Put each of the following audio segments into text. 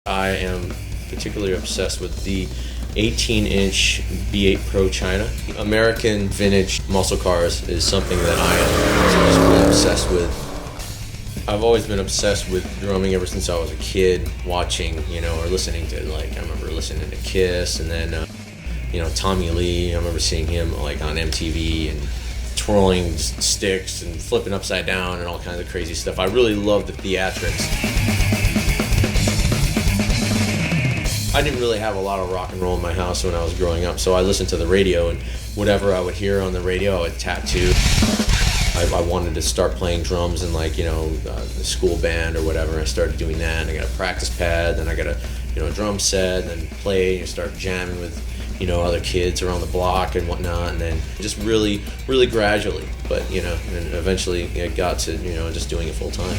I am particularly obsessed with the 18-inch B8 Pro China. American vintage muscle cars is something that I am just really obsessed with. I've always been obsessed with drumming ever since I was a kid, watching, or listening to, I remember listening to Kiss, and then, Tommy Lee. I remember seeing him, on MTV, and twirling sticks and flipping upside down and all kinds of crazy stuff. I really love the theatrics. I didn't really have a lot of rock and roll in my house when I was growing up, so I listened to the radio, and whatever I would hear on the radio, I would tattoo. I wanted to start playing drums in the school band or whatever. I started doing that, and I got a practice pad, then I got a drum set, and then play and start jamming with other kids around the block and whatnot, and then just really gradually, but and eventually it got to just doing it full time.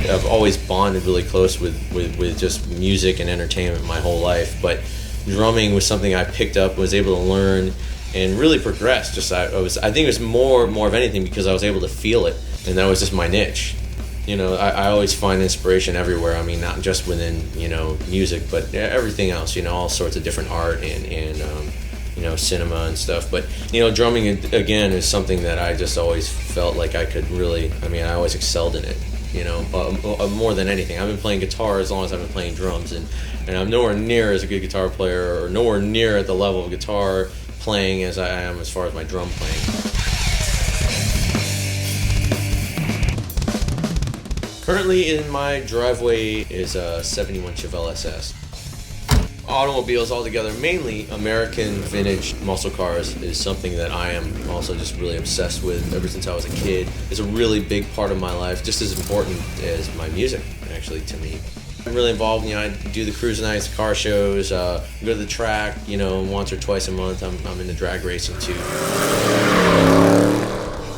I've always bonded really close with just music and entertainment my whole life, but drumming was something I picked up, was able to learn, and really progress. I think it was more of anything because I was able to feel it, and that was just my niche. I always find inspiration everywhere. I mean, not just within music, but everything else. All sorts of different art and cinema and stuff. But drumming again is something that I just always felt like I could really. I always excelled in it. More than anything. I've been playing guitar as long as I've been playing drums, and I'm nowhere near as a good guitar player, or nowhere near at the level of guitar playing as I am as far as my drum playing. Currently in my driveway is a 71 Chevelle SS. Automobiles altogether, mainly American vintage muscle cars, is something that I am also just really obsessed with ever since I was a kid. It's a really big part of my life, just as important as my music, actually, to me. I'm really involved. I do the cruise nights, car shows, go to the track, once or twice a month. I'm into drag racing too.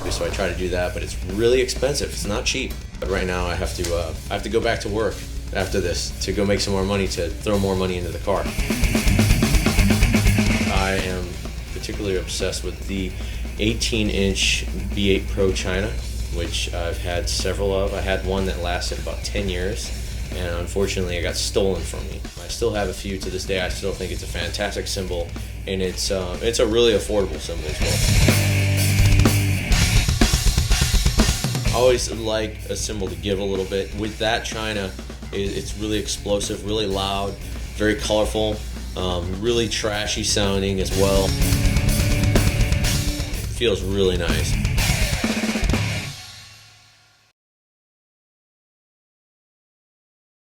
So I try to do that, but it's really expensive. It's not cheap. But right now I have to go back to work after this to go make some more money, to throw more money into the car. I am particularly obsessed with the 18-inch B8 Pro China, which I've had several of. I had one that lasted about 10 years, and unfortunately it got stolen from me. I still have a few to this day. I still think it's a fantastic cymbal, and it's a really affordable cymbal as well. I always like a cymbal to give a little bit. With that China, it's really explosive, really loud, very colorful, really trashy sounding as well. It feels really nice.